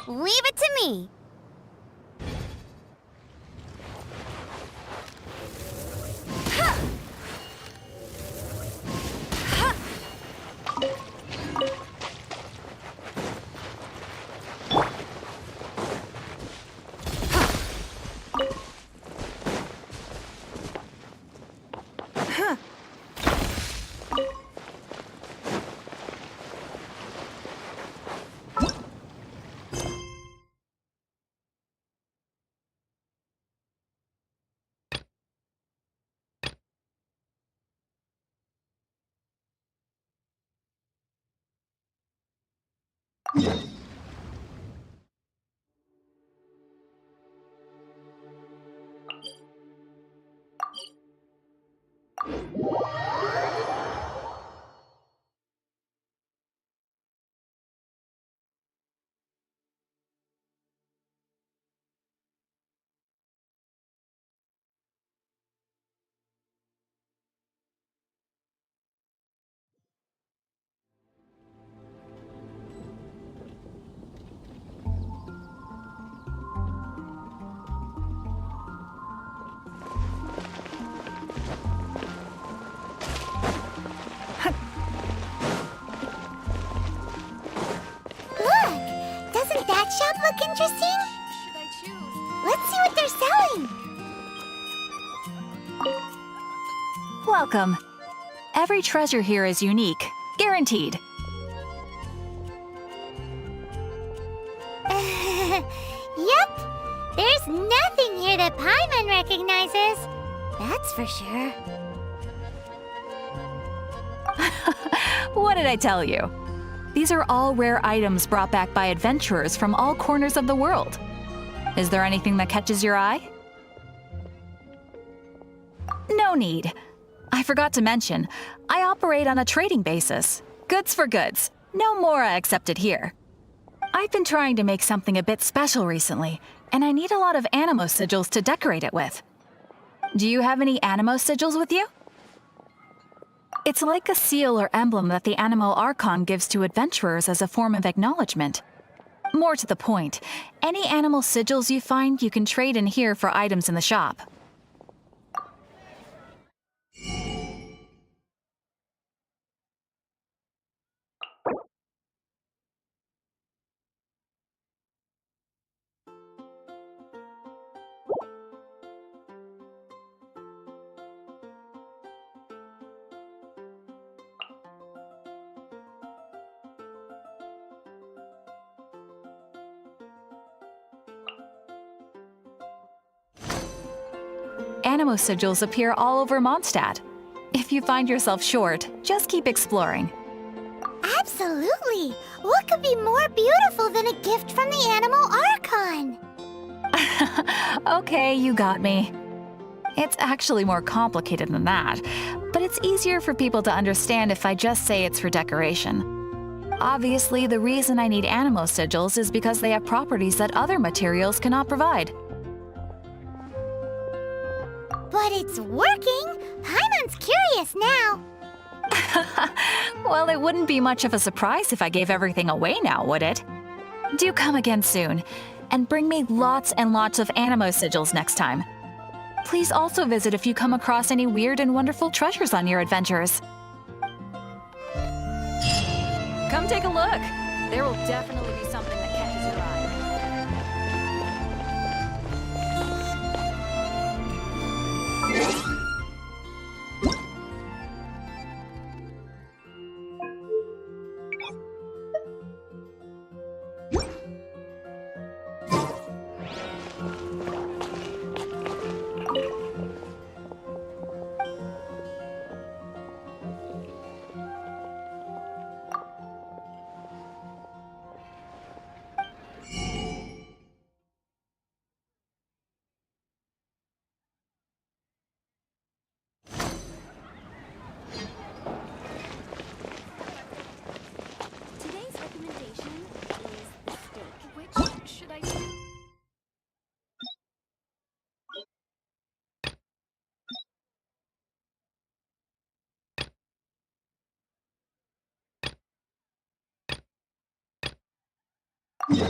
Leave it to me. Doesn't that shop look interesting? Should I choose? Let's see what they're selling. Welcome. Every treasure here is unique, guaranteed. Yep. There's nothing here that Paimon recognizes. That's for sure. What did I tell you? These are all rare items brought back by adventurers from all corners of the world. Is there anything that catches your eye? No need. I forgot to mention, I operate on a trading basis. Goods for goods. No Mora accepted here. I've been trying to make something a bit special recently, and I need a lot of animo sigils to decorate it with. Do you have any animo sigils with you? It's like a seal or emblem that the Animo Archon gives to adventurers as a form of acknowledgement. More to the point, any animal sigils you find you can trade in here for items in the shop. Animo sigils appear all over Mondstadt. If you find yourself short, just keep exploring. Absolutely. What could be more beautiful than a gift from the Animal Archon? Okay, you got me. It's actually more complicated than that, but it's easier for people to understand if I just say it's for decoration. Obviously, the reason I need animo sigils is because they have properties that other materials cannot provide. But it's working! Paimon's curious now. Well, it wouldn't be much of a surprise if I gave everything away now, would it? Do come again soon, and bring me lots and lots of animo sigils next time. Please also visit if you come across any weird and wonderful treasures on your adventures. Come take a look. There will definitely be something that catches your eye. Hey,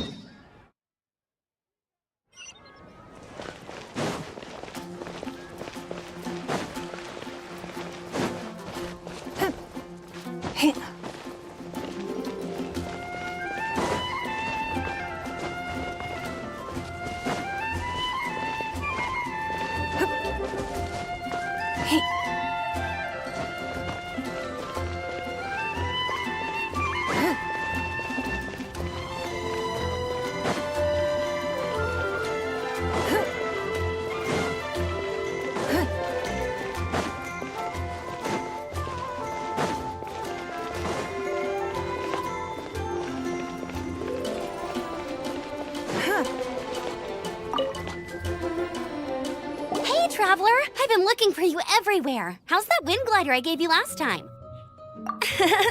Traveler! I've been looking for you everywhere. How's that wind glider I gave you last time?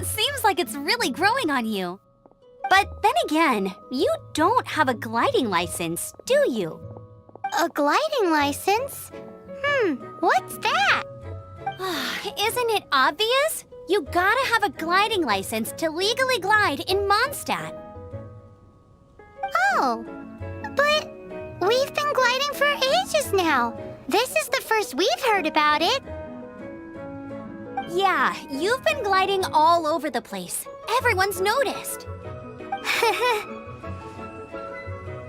Seems like it's really growing on you. But then again, you don't have a gliding license, do you? A gliding license? What's that? Isn't it obvious? You gotta have a gliding license to legally glide in Mondstadt. Oh, but we've been gliding for ages now. This is the first we've heard about it. Yeah, you've been gliding all over the place. Everyone's noticed.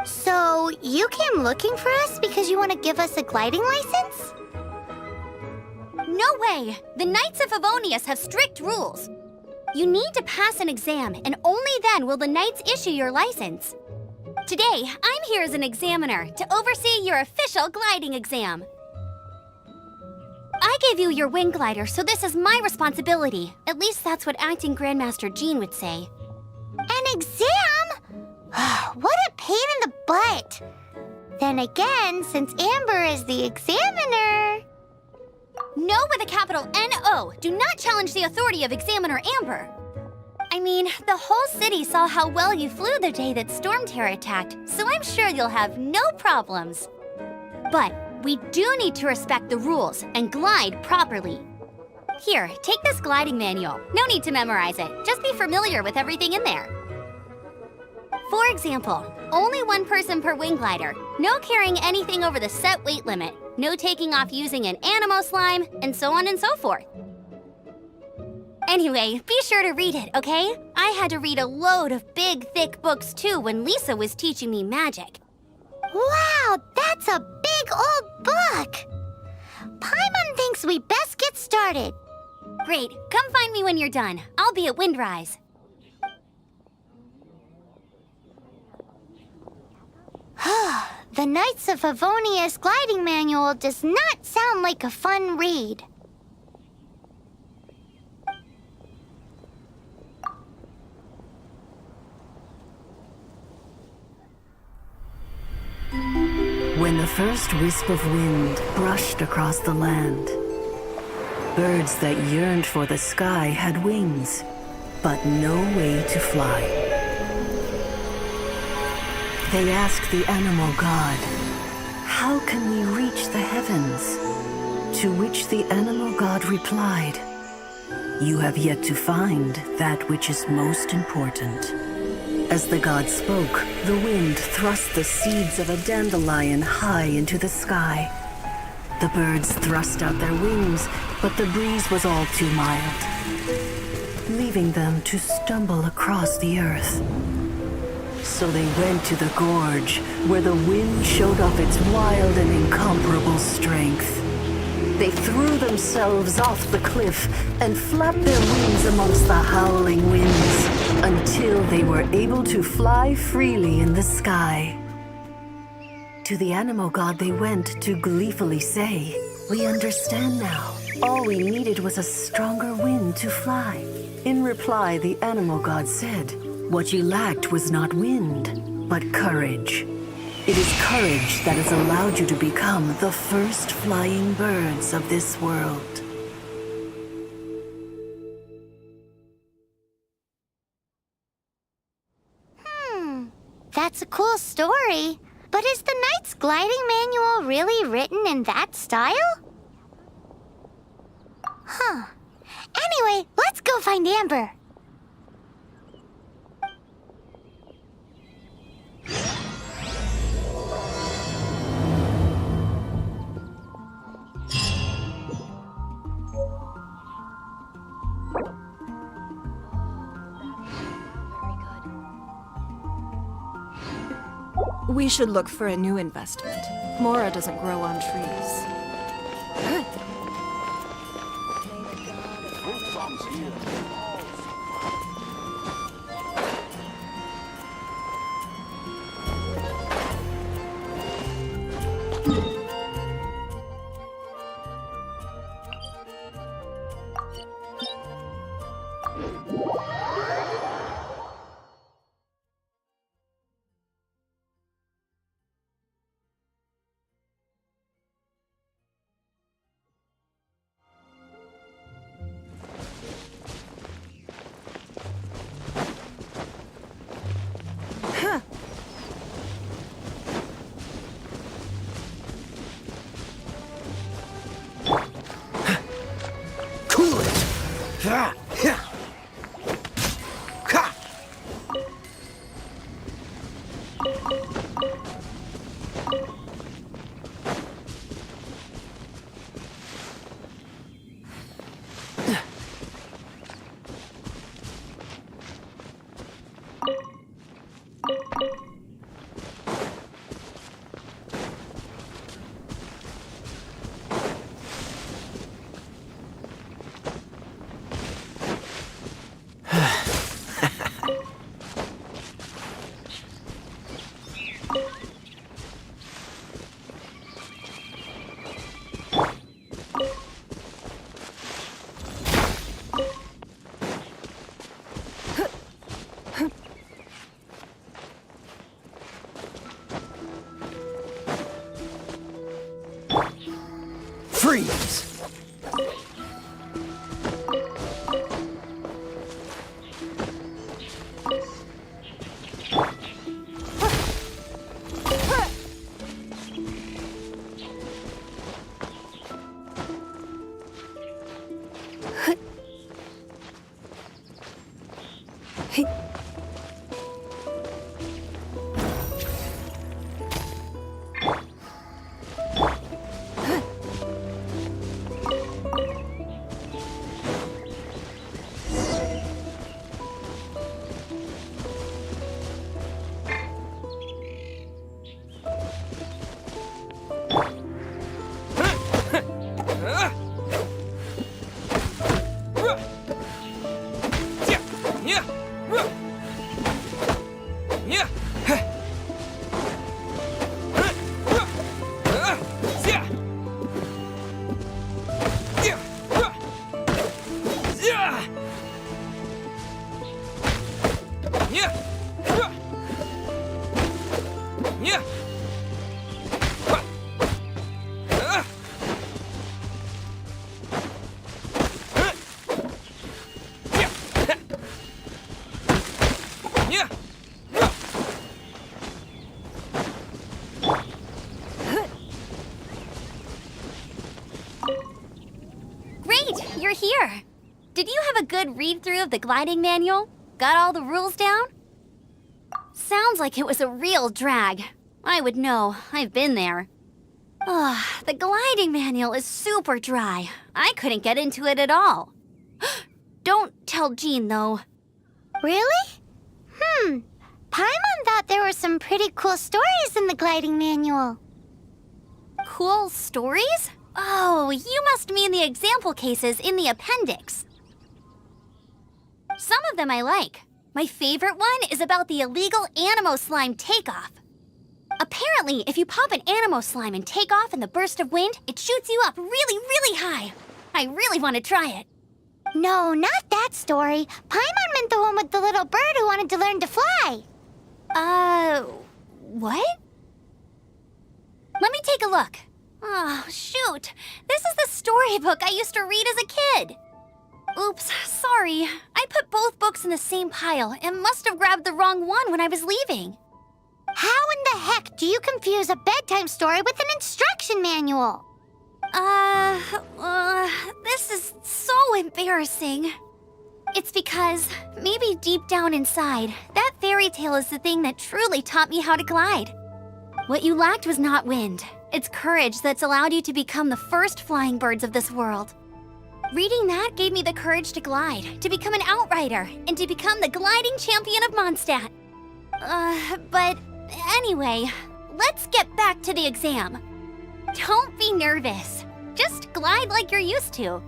So, you came looking for us because you want to give us a gliding license? No way! The Knights of Favonius have strict rules. You need to pass an exam, and only then will the Knights issue your license. Today, I'm here as an examiner to oversee your official gliding exam. I gave you your wing glider, so this is my responsibility. At least that's what Acting Grandmaster Jean would say. An exam? What a pain in the butt. Then again, since Amber is the examiner... No with a capital N-O. Do not challenge the authority of Examiner Amber. I mean, the whole city saw how well you flew the day that Storm Terror attacked, so I'm sure you'll have no problems. But we do need to respect the rules and glide properly. Here, take this gliding manual. No need to memorize it. Just be familiar with everything in there. For example, only one person per wing glider, no carrying anything over the set weight limit, no taking off using an animo slime, and so on and so forth. Anyway, be sure to read it, okay? I had to read a load of big, thick books too when Lisa was teaching me magic. Wow, that's a big old book! Paimon thinks we best get started. Great, come find me when you're done. I'll be at Windrise. The Knights of Favonius gliding manual does not sound like a fun read. When the first wisp of wind brushed across the land, birds that yearned for the sky had wings, but no way to fly. They asked the animal god, "How can we reach the heavens?" To which the animal god replied, "You have yet to find that which is most important." As the god spoke, the wind thrust the seeds of a dandelion high into the sky. The birds thrust out their wings, but the breeze was all too mild, leaving them to stumble across the earth. So they went to the gorge, where the wind showed off its wild and incomparable strength. They threw themselves off the cliff and flapped their wings amongst the howling winds until they were able to fly freely in the sky. To the animal god they went to gleefully say, "We understand now. All we needed was a stronger wind to fly." In reply, the animal god said, "What you lacked was not wind, but courage. It is courage that has allowed you to become the first flying birds of this world." That's a cool story. But is the Knight's gliding manual really written in that style? Anyway, let's go find Amber. We should look for a new investment. Mora doesn't grow on trees. Cool it! Ha! Ha! Ha! Freeze! Great, you're here. Did you have a good read-through of the gliding manual? Got all the rules down? Sounds like it was a real drag. I would know. I've been there. Ugh, the gliding manual is super dry. I couldn't get into it at all. Don't tell Jean, though. Really? Paimon thought there were some pretty cool stories in the gliding manual. Cool stories? Oh, you must mean the example cases in the appendix. Some of them I like. My favorite one is about the illegal Animo Slime takeoff. Apparently, if you pop an Animo Slime and take off in the burst of wind, it shoots you up really, really high. I really want to try it. No, not that story. Paimon meant the one with the little bird who wanted to learn to fly. What? Let me take a look. Oh, shoot. This is the storybook I used to read as a kid. Oops, sorry. I put both books in the same pile and must have grabbed the wrong one when I was leaving. How in the heck do you confuse a bedtime story with an instruction manual? This is so embarrassing. It's because, maybe deep down inside, that fairy tale is the thing that truly taught me how to glide. What you lacked was not wind. It's courage that's allowed you to become the first flying birds of this world. Reading that gave me the courage to glide, to become an outrider, and to become the gliding champion of Mondstadt. But anyway, let's get back to the exam. Don't be nervous. Just glide like you're used to.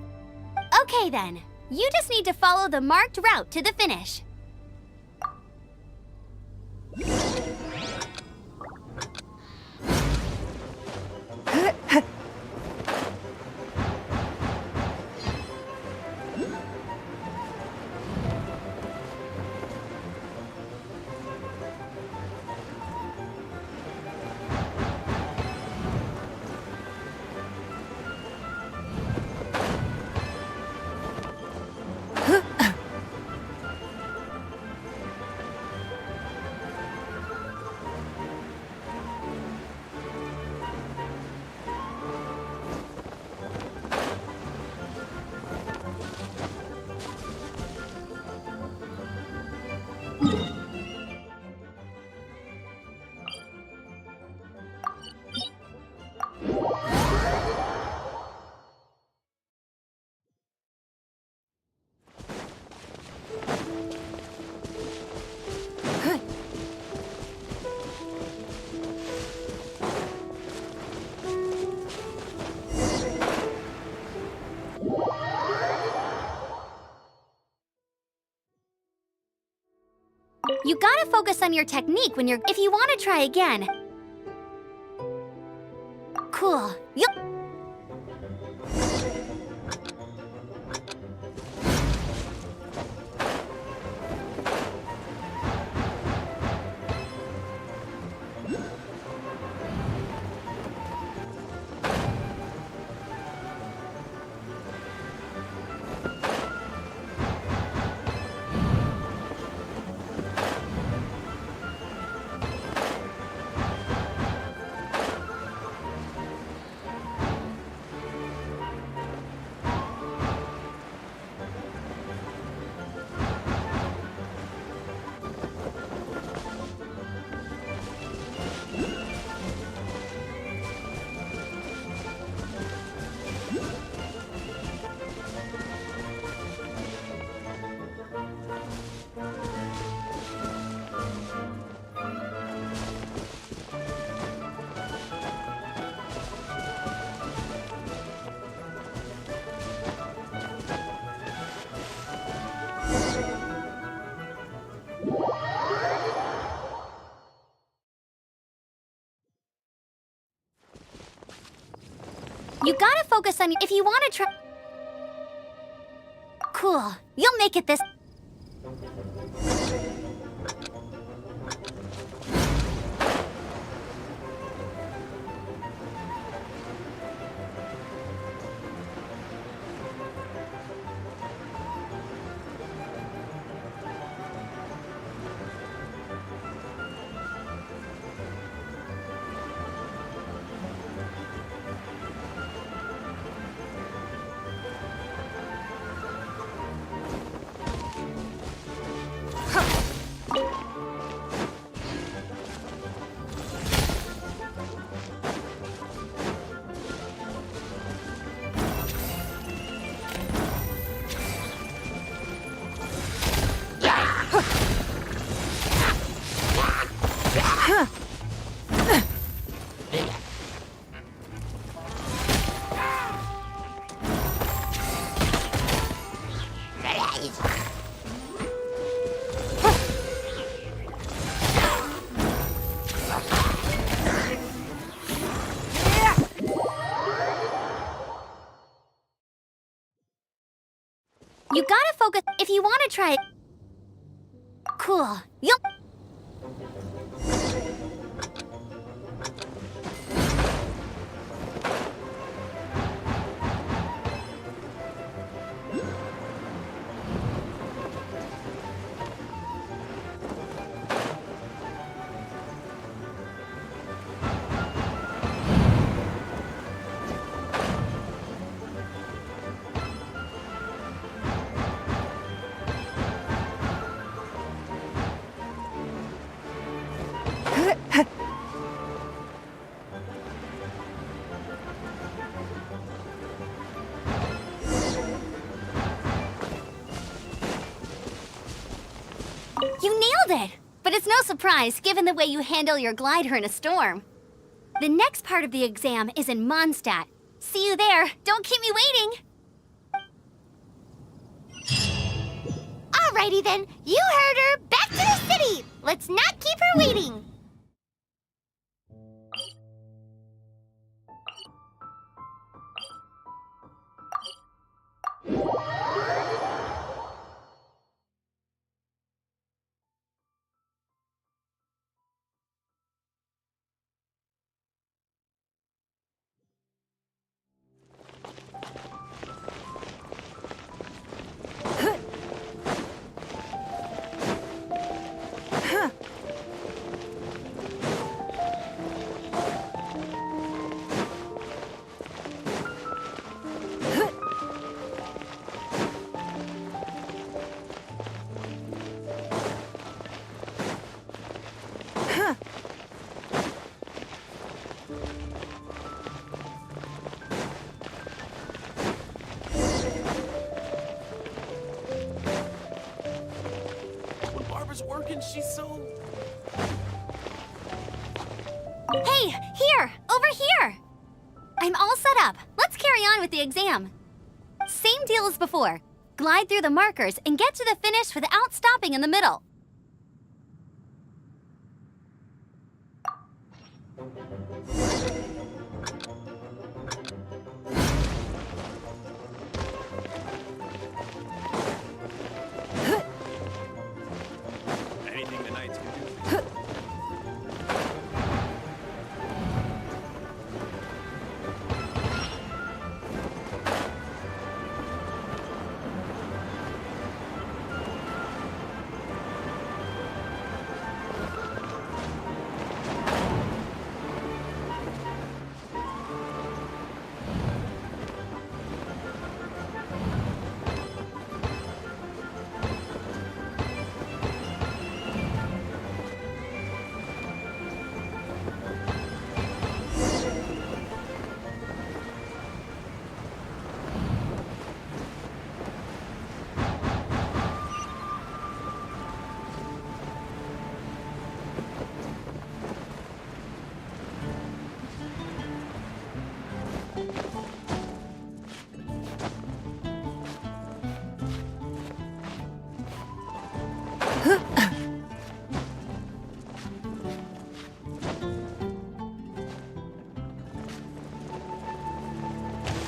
Okay then, you just need to follow the marked route to the finish. You gotta focus on your technique when if you want to try again. Cool. Yup. You gotta focus on if you want to try. Cool. You'll make it this. You gotta focus if you want to try it. Cool. You'll. You nailed it! But it's no surprise, given the way you handle your glider in a storm. The next part of the exam is in Mondstadt. See you there. Don't keep me waiting. Alrighty then, you heard her. Back to the city. Let's not keep her waiting. Working, she's so... Hey, here! Over here! I'm all set up. Let's carry on with the exam. Same deal as before. Glide through the markers and get to the finish without stopping in the middle. Anything the knights can do.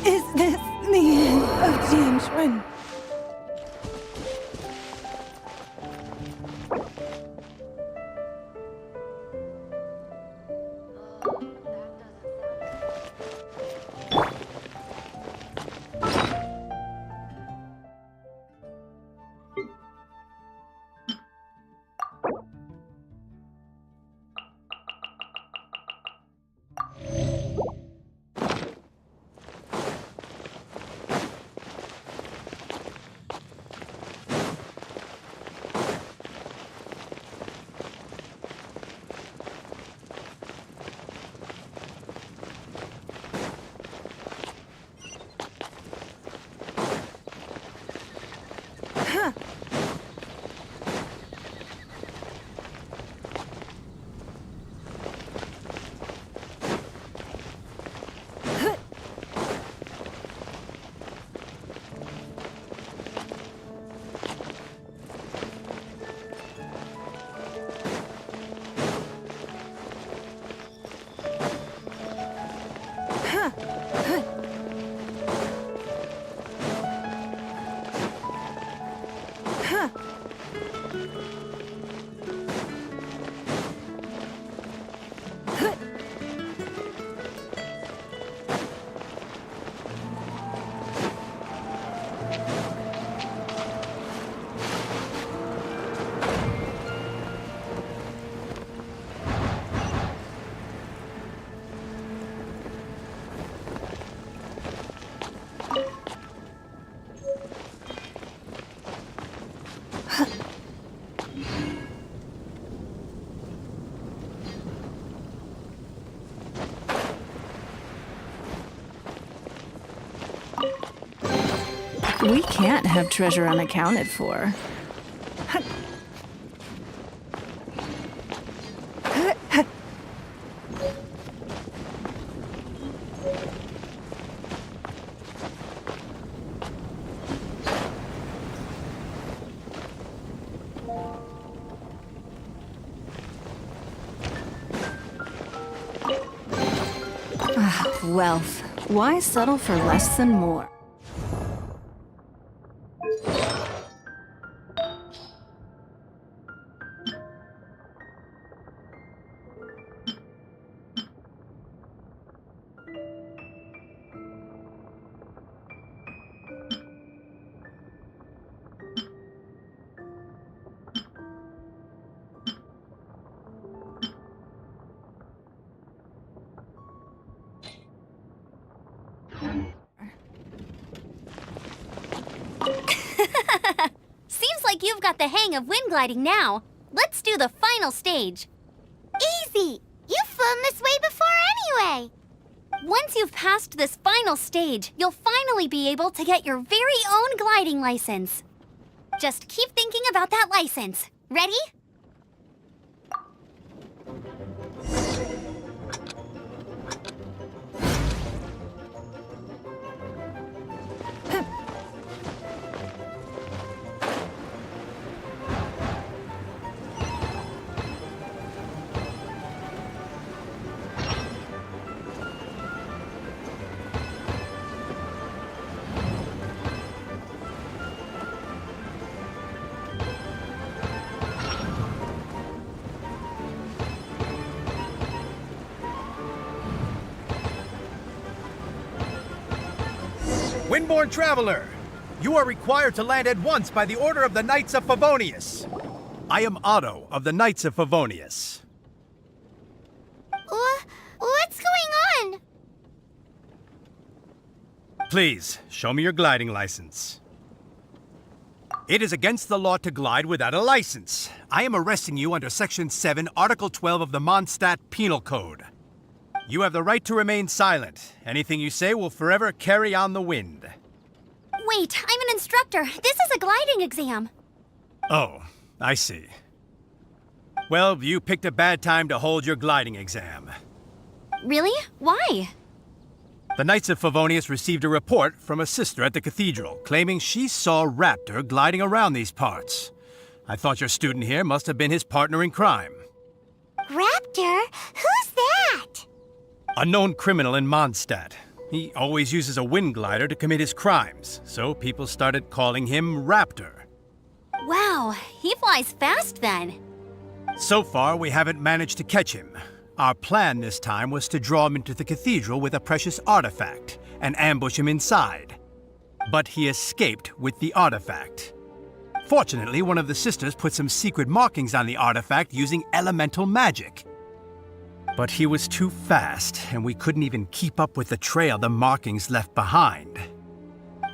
Is this the end of genshin? We can't have treasure unaccounted for. wealth. Why settle for less than more? Seems like you've got the hang of wind gliding now. Let's do the final stage. Easy! You've flown this way before anyway! Once you've passed this final stage, you'll finally be able to get your very own gliding license. Just keep thinking about that license. Ready? Windborne traveler, you are required to land at once by the order of the Knights of Favonius. I am Otto of the Knights of Favonius. What's going on? Please, show me your gliding license. It is against the law to glide without a license. I am arresting you under Section 7, Article 12 of the Mondstadt Penal Code. You have the right to remain silent. Anything you say will forever carry on the wind. Wait, I'm an instructor. This is a gliding exam. Oh, I see. Well, you picked a bad time to hold your gliding exam. Really? Why? The Knights of Favonius received a report from a sister at the cathedral claiming she saw Raptor gliding around these parts. I thought your student here must have been his partner in crime. Raptor? Who's that? A known criminal in Mondstadt. He always uses a wind glider to commit his crimes, so people started calling him Raptor. Wow, he flies fast then. So far, we haven't managed to catch him. Our plan this time was to draw him into the cathedral with a precious artifact and ambush him inside. But he escaped with the artifact. Fortunately, one of the sisters put some secret markings on the artifact using elemental magic. But he was too fast, and we couldn't even keep up with the trail the markings left behind.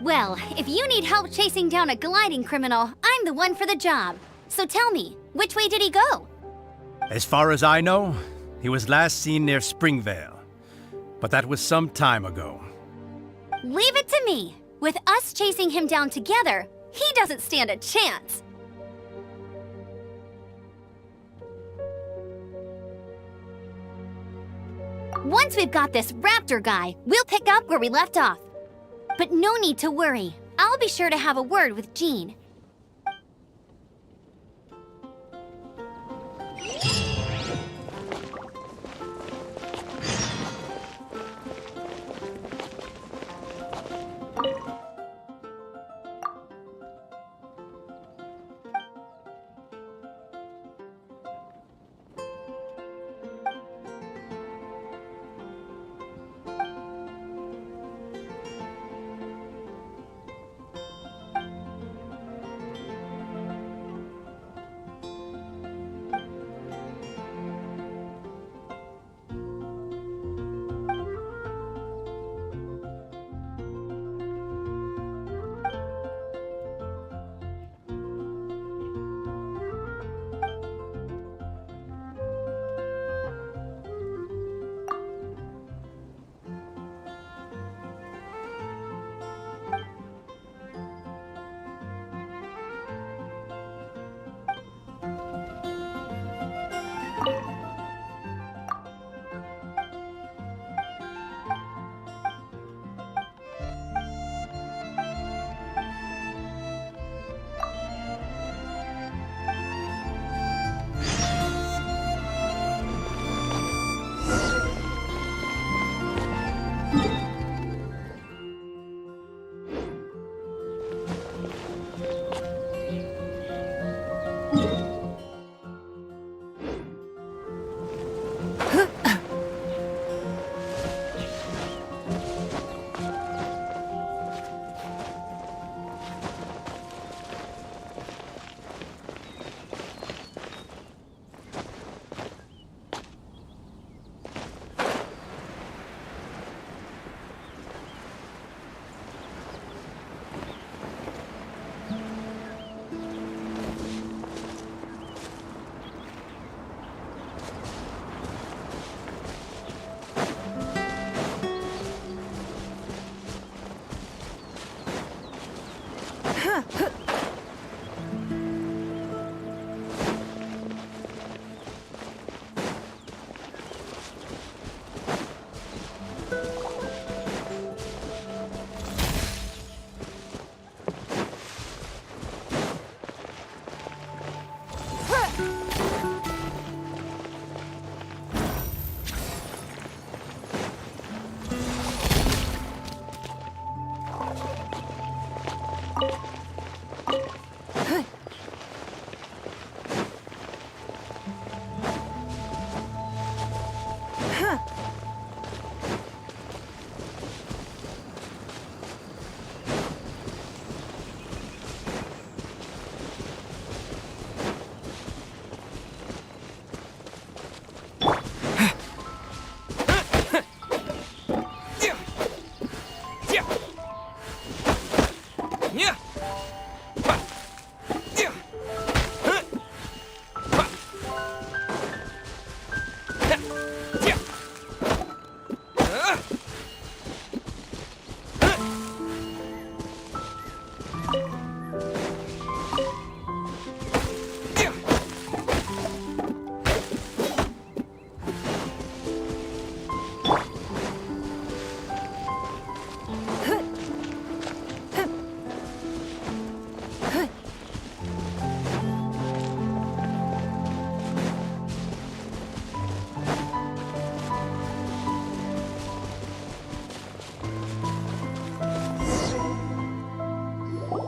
Well, if you need help chasing down a gliding criminal, I'm the one for the job. So tell me, which way did he go? As far as I know, he was last seen near Springvale. But that was some time ago. Leave it to me. With us chasing him down together, he doesn't stand a chance. Once we've got this Raptor guy, we'll pick up where we left off. But no need to worry. I'll be sure to have a word with Jean.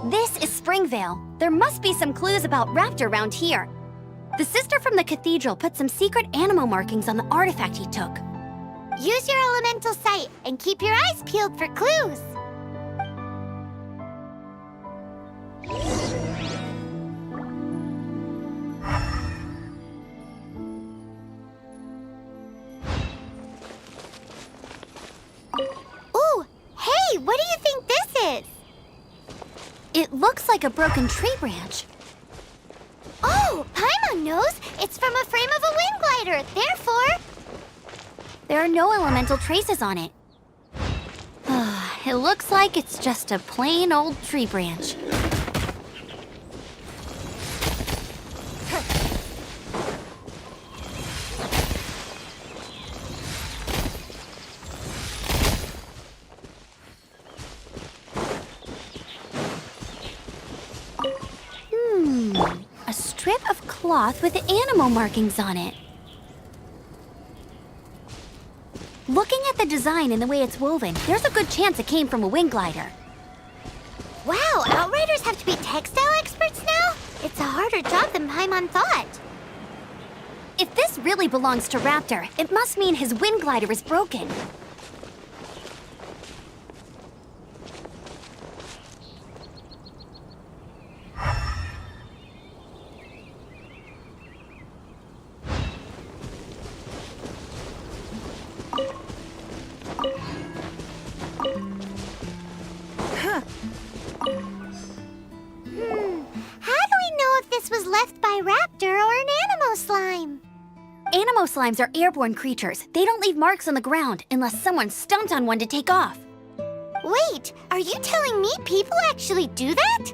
This is Springvale. There must be some clues about Raptor around here. The sister from the cathedral put some secret animal markings on the artifact he took. Use your elemental sight and keep your eyes peeled for clues. Ooh, hey, what do you think this is? It looks like a broken tree branch. Oh, Paimon knows. It's from a frame of a wind glider. Therefore, There are no elemental traces on it. It looks like it's just a plain old tree branch. A strip of cloth with animal markings on it. Looking at the design and the way it's woven, there's a good chance it came from a wind glider. wow, Outriders have to be textile experts now? It's a harder job than Paimon thought. If this really belongs to Raptor, it must mean his wind glider is broken. How do we know if this was left by Raptor or an Animo slime? Animo slimes are airborne creatures. They don't leave marks on the ground unless someone stomped on one to take off. Wait, are you telling me people actually do that?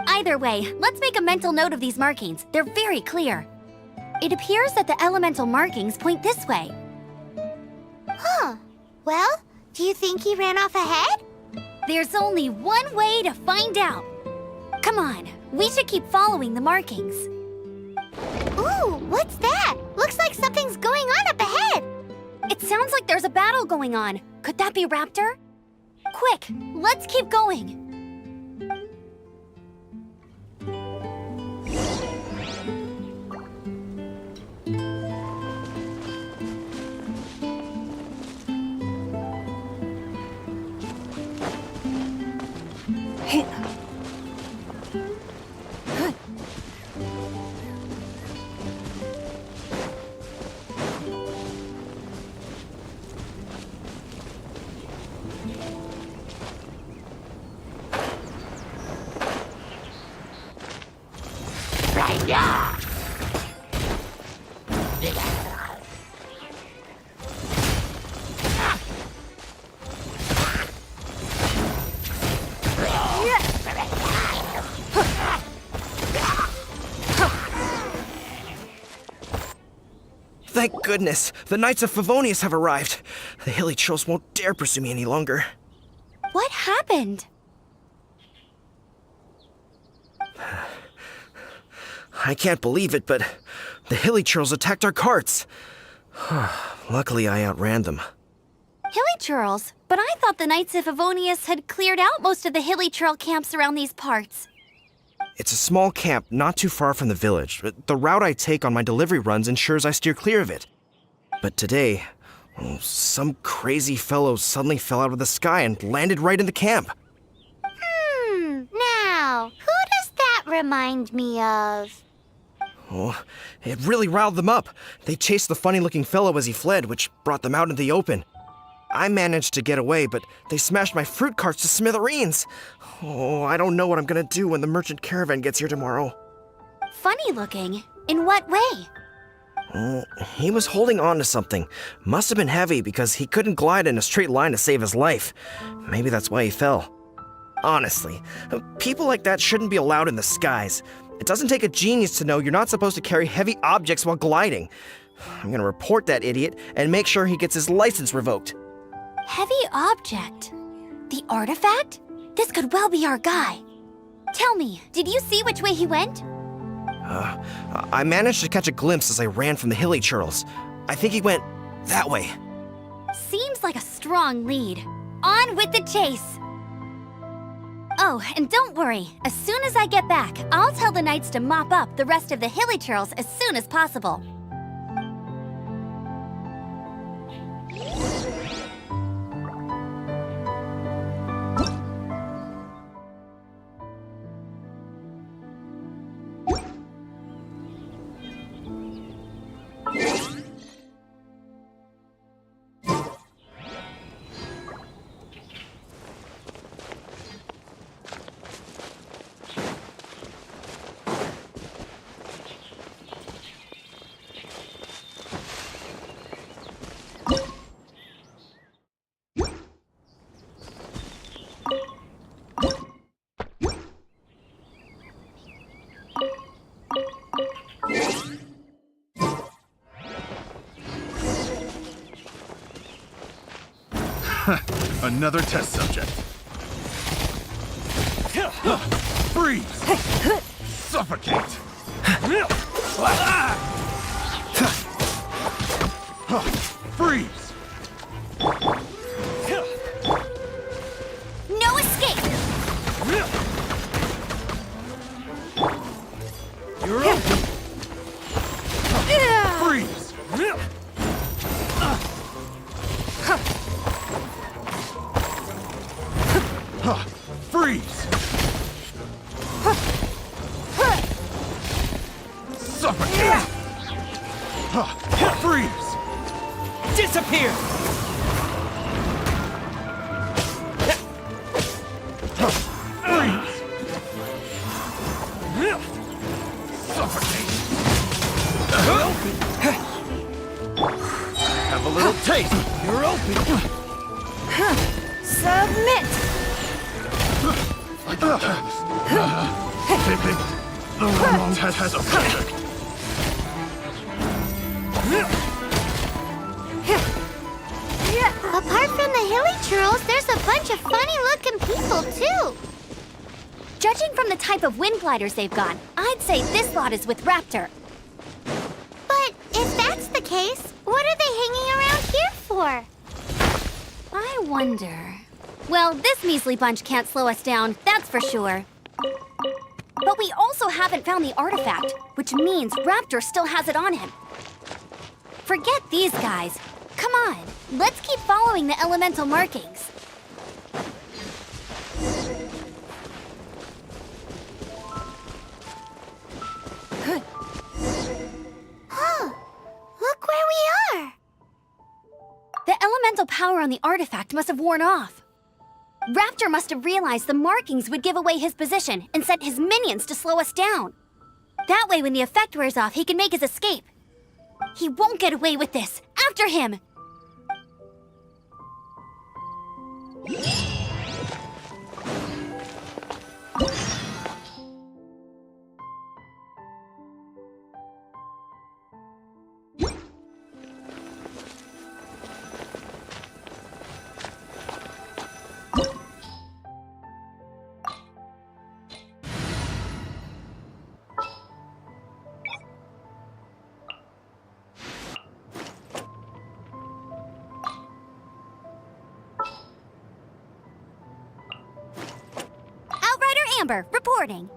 Either way, let's make a mental note of these markings. They're very clear. It appears that the elemental markings point this way. Huh. Well, do you think he ran off ahead? There's only one way to find out. Come on, we should keep following the markings. Ooh, what's that? Looks like something's going on up ahead. It sounds like there's a battle going on. Could that be Raptor? Quick, let's keep going. Thank goodness! The Knights of Favonius have arrived! The hilly trolls won't dare pursue me any longer. What happened? I can't believe it, but the hilly trolls attacked our carts. Luckily, I outran them. Hilly churls? But I thought the Knights of Favonius had cleared out most of the hilly churl camps around these parts. It's a small camp not too far from the village. The route I take on my delivery runs ensures I steer clear of it. But today, some crazy fellow suddenly fell out of the sky and landed right in the camp. Now, who does that remind me of? Oh, it really riled them up. They chased the funny-looking fellow as he fled, which brought them out in the open. I managed to get away, but they smashed my fruit carts to smithereens. Oh, I don't know what I'm gonna do when the merchant caravan gets here tomorrow. Funny looking? In what way? Oh, he was holding on to something. Must have been heavy because he couldn't glide in a straight line to save his life. Maybe that's why he fell. Honestly, people like that shouldn't be allowed in the skies. It doesn't take a genius to know you're not supposed to carry heavy objects while gliding. I'm gonna report that idiot and make sure he gets his license revoked. Heavy object? The artifact? This could well be our guy. Tell me, did you see which way he went? I managed to catch a glimpse as I ran from the hilly churls. I think he went that way. Seems like a strong lead. On with the chase! Oh, and don't worry. As soon as I get back, I'll tell the knights to mop up the rest of the hilly churls as soon as possible. Another test subject. Freeze! Suffocate! Freeze! No escape! You're open! Freeze! Freeze! Suffocate! Freeze! Disappear! Freeze! Suffocate! Have a little taste! You're open! Submit! Picking the wrong test subject. Apart from the hilly churls, there's a bunch of funny-looking people, too. Judging from the type of wind gliders they've got, I'd say this lot is with Raptor. But if that's the case, what are they hanging around here for? I wonder... Well, this measly bunch can't slow us down, that's for sure. But we also haven't found the artifact, which means Raptor still has it on him. Forget these guys. Come on, let's keep following the elemental markings. Look where we are. The elemental power on the artifact must have worn off. Raptor must have realized the markings would give away his position and sent his minions to slow us down. That way, when the effect wears off, he can make his escape. He won't get away with this. After him! Amber, reporting.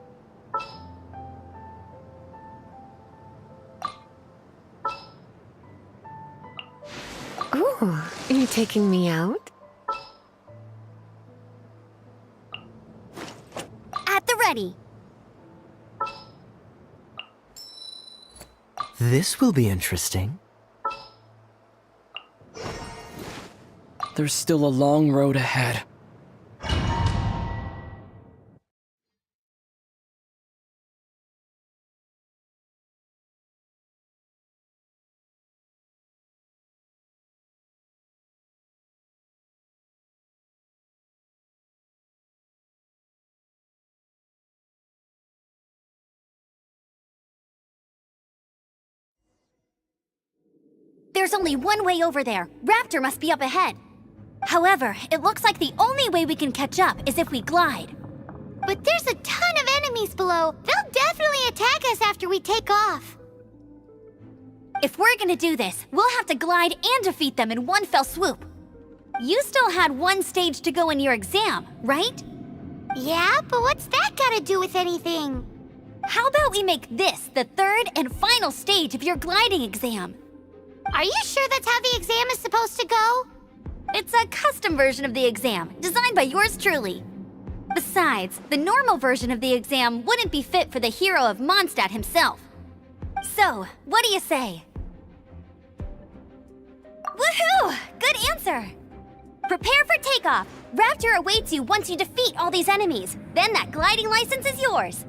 Ooh, are you taking me out? At the ready. This will be interesting. There's still a long road ahead. There's only one way over there. Raptor must be up ahead. However, it looks like the only way we can catch up is if we glide. But there's a ton of enemies below. They'll definitely attack us after we take off. If we're gonna do this, we'll have to glide and defeat them in one fell swoop. You still had one stage to go in your exam, right? Yeah, but what's that gotta do with anything? How about we make this the third and final stage of your gliding exam? Are you sure that's how the exam is supposed to go? It's a custom version of the exam, designed by yours truly. Besides, the normal version of the exam wouldn't be fit for the hero of Mondstadt himself. So, what do you say? Woohoo! Good answer! Prepare for takeoff. Raptor awaits you once you defeat all these enemies. Then that gliding license is yours.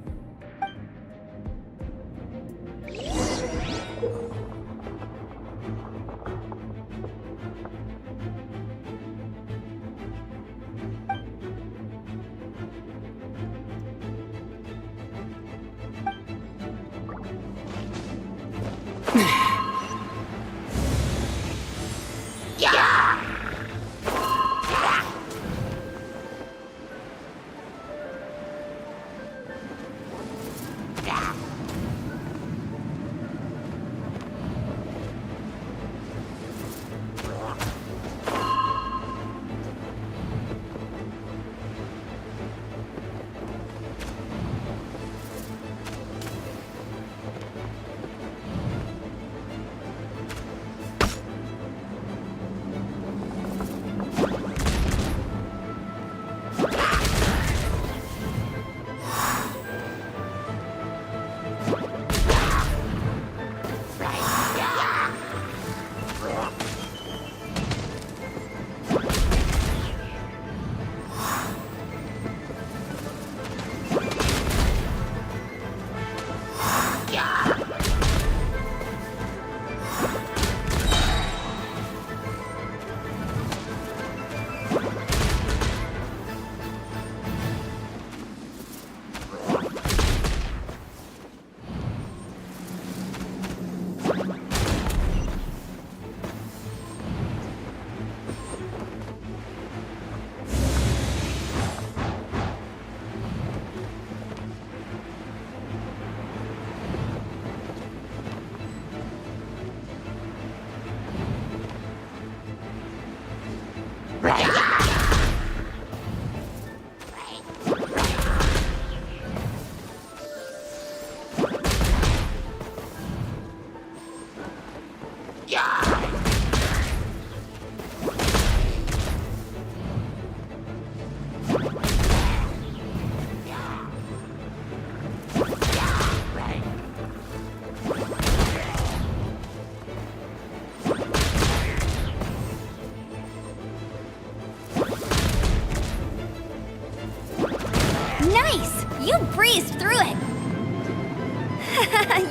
You breezed through it!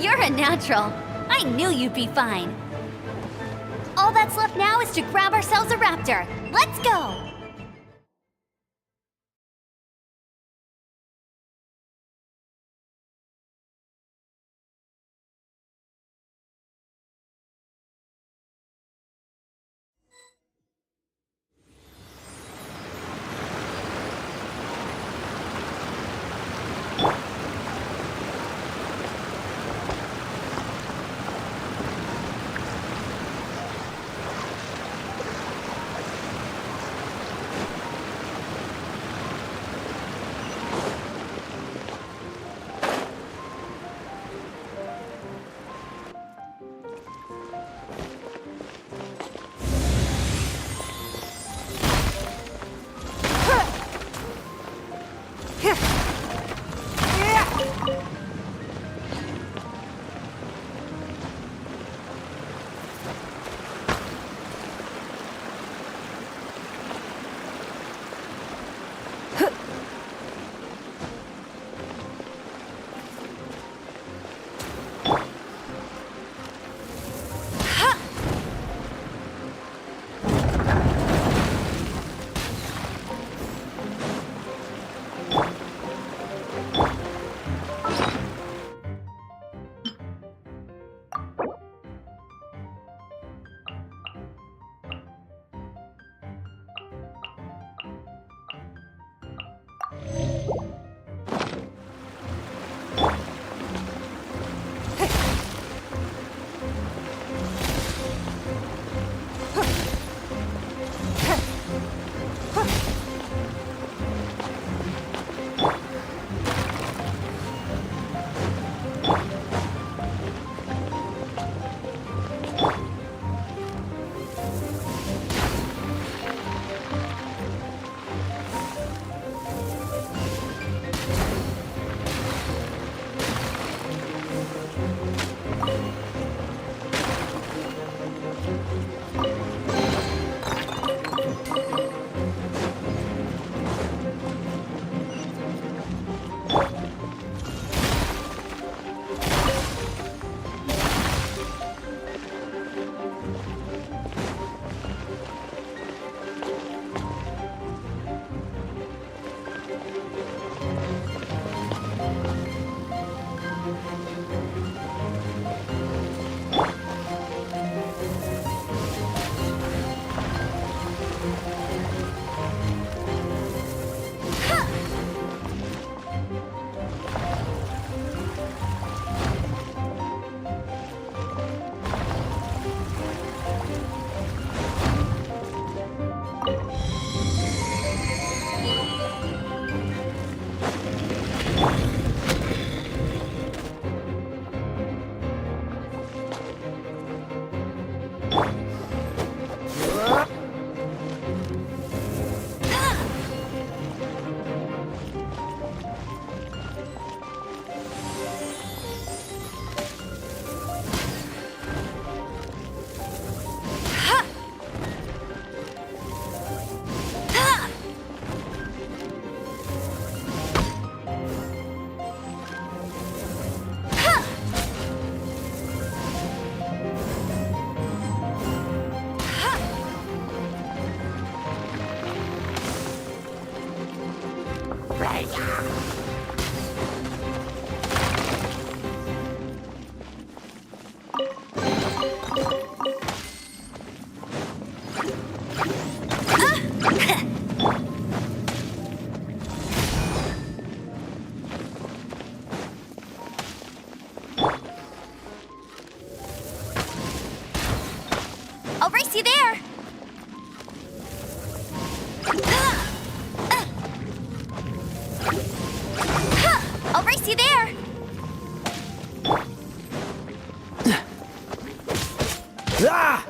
You're a natural. I knew you'd be fine. All that's left now is to grab ourselves a raptor. Let's go! I'll race you there! Ah!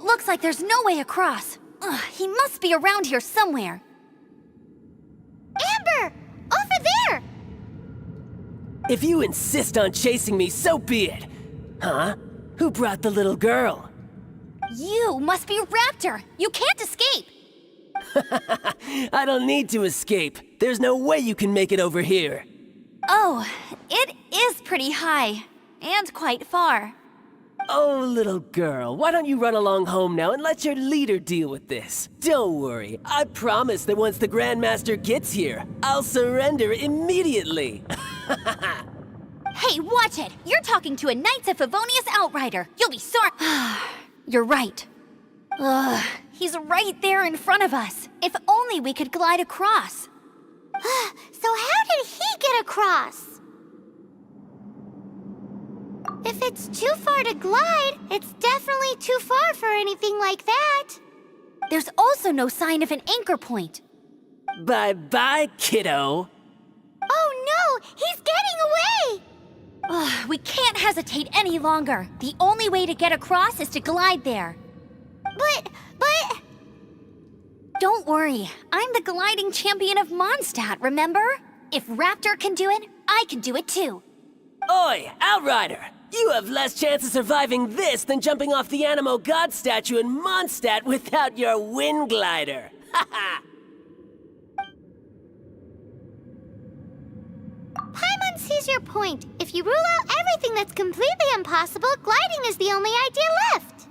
Looks like there's no way across. Ugh, he must be around here somewhere. Amber! Over there! If you insist on chasing me, so be it. Huh? Who brought the little girl? You must be Raptor. You can't escape. I don't need to escape. There's no way you can make it over here. Oh, it is pretty high. And quite far. Oh, little girl, why don't you run along home now and let your leader deal with this? Don't worry, I promise that once the Grandmaster gets here, I'll surrender immediately. Hey, watch it! You're talking to a Knights of Favonius outrider. You'll be sorry. You're right. Ugh, he's right there in front of us. If only we could glide across. So how did he get across? If it's too far to glide, it's definitely too far for anything like that. There's also no sign of an anchor point. Bye-bye, kiddo. Oh no! He's getting away! Ugh, we can't hesitate any longer. The only way to get across is to glide there. But... Don't worry, I'm the gliding champion of Mondstadt, remember? If Raptor can do it, I can do it too. Oi, Outrider! You have less chance of surviving this than jumping off the Animo God statue in Mondstadt without your wind glider. Haha! Paimon sees your point. If you rule out everything that's completely impossible, gliding is the only idea left.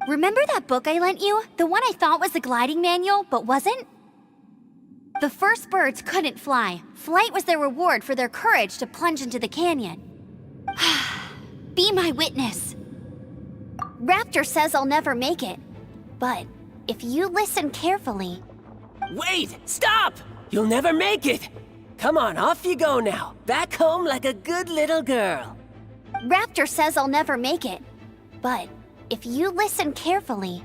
Remember that book I lent you? The one I thought was the gliding manual, but wasn't? The first birds couldn't fly. Flight was their reward for their courage to plunge into the canyon. Be my witness. Raptor says I'll never make it. But if you listen carefully... Wait! Stop! You'll never make it! Come on, off you go now. Back home like a good little girl. Raptor says I'll never make it. But if you listen carefully,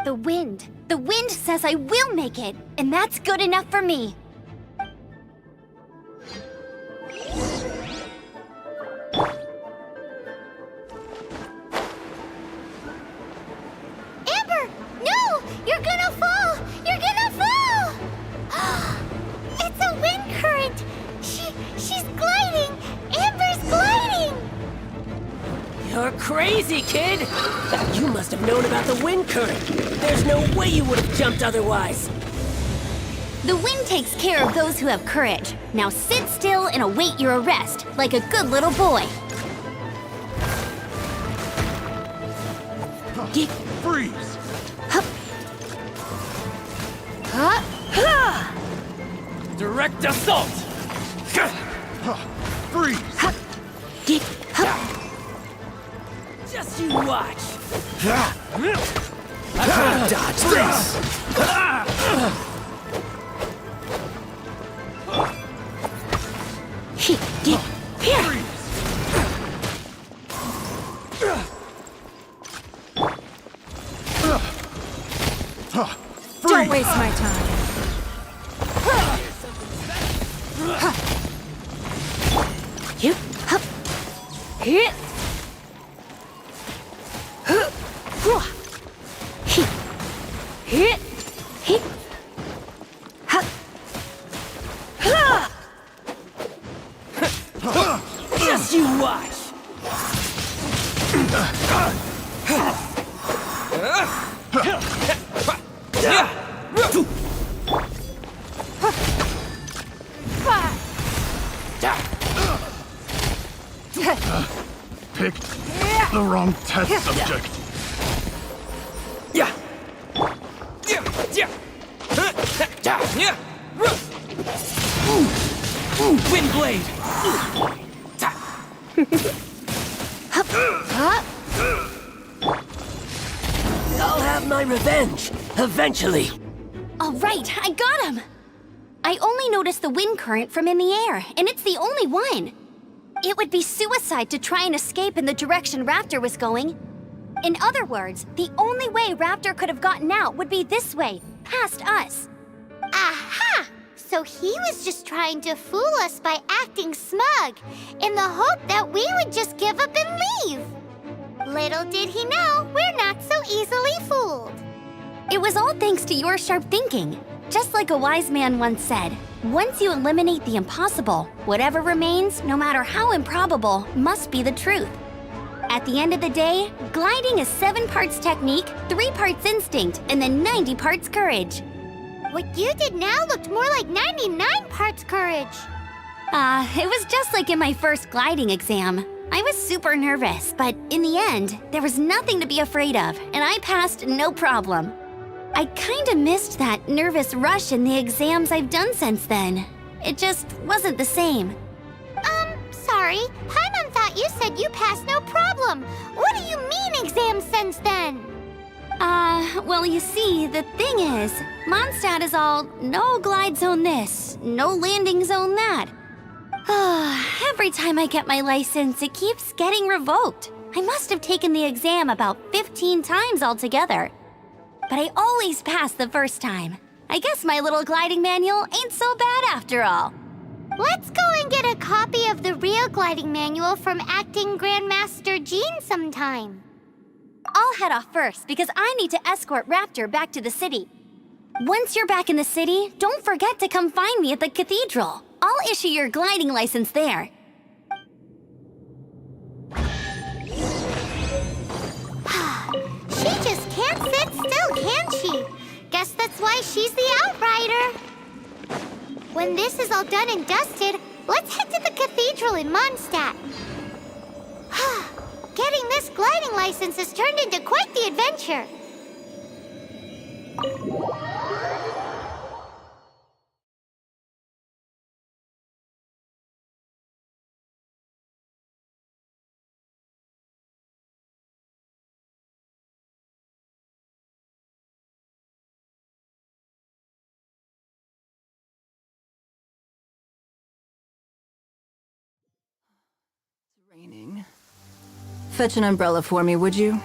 the wind says I will make it, and that's good enough for me. Amber! No! You're gonna fall! You're gonna fall! It's a wind current! She's gliding! Amber's gliding! You're crazy, kid! You must have known about the wind current. There's no way you would have jumped otherwise. The wind takes care of those who have courage. Now sit still and await your arrest, like a good little boy. Freeze! Direct assault! Freeze! Just you watch. I can't dodge this! Don't waste my time. Just you watch. Picked the wrong test subject. Wind blade. I'll have my revenge eventually. All right, I got him! I only noticed the wind current from in the air, and it's the only one. It would be suicide to try and escape in the direction Raptor was going. In other words, the only way Raptor could have gotten out would be this way, past us. Aha! So he was just trying to fool us by acting smug, in the hope that we would just give up and leave. Little did he know, we're not so easily fooled. It was all thanks to your sharp thinking. Just like a wise man once said, once you eliminate the impossible, whatever remains, no matter how improbable, must be the truth. At the end of the day, gliding is 7 parts technique, 3 parts instinct, and then 90 parts courage. What you did now looked more like 99 parts courage. It was just like in my first gliding exam. I was super nervous, but in the end, there was nothing to be afraid of, and I passed no problem. I kinda missed that nervous rush in the exams I've done since then. It just wasn't the same. Sorry. Paimon thought you said you passed no problem. What do you mean exams since then? Well, you see, the thing is, Mondstadt is all no glide zone this, no landing zone that. Every time I get my license, it keeps getting revoked. I must have taken the exam about 15 times altogether. But I always pass the first time. I guess my little gliding manual ain't so bad after all. Let's go and get a copy of the real gliding manual from Acting Grandmaster Jean sometime. I'll head off first because I need to escort Raptor back to the city. Once you're back in the city, don't forget to come find me at the cathedral. I'll issue your gliding license there. She just can't sit still, can she? Guess that's why she's the Outrider. When this is all done and dusted, let's head to the cathedral in Mondstadt. Getting this gliding license has turned into quite the adventure. Raining. Fetch an umbrella for me, would you?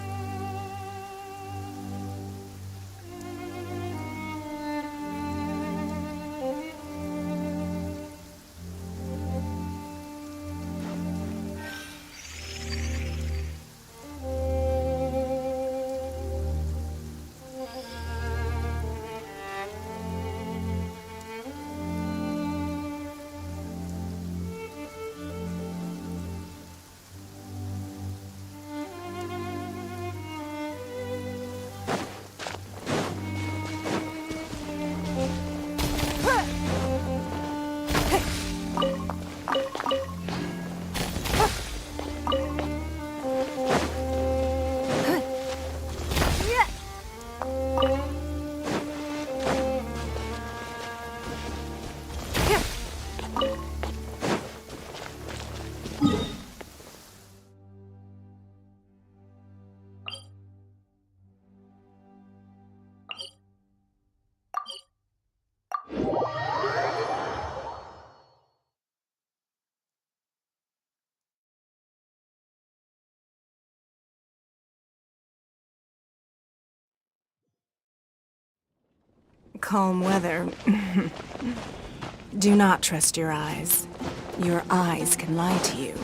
Calm weather. Do not trust your eyes. Your eyes can lie to you.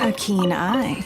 A keen eye.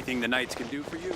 Anything the Knights can do for you?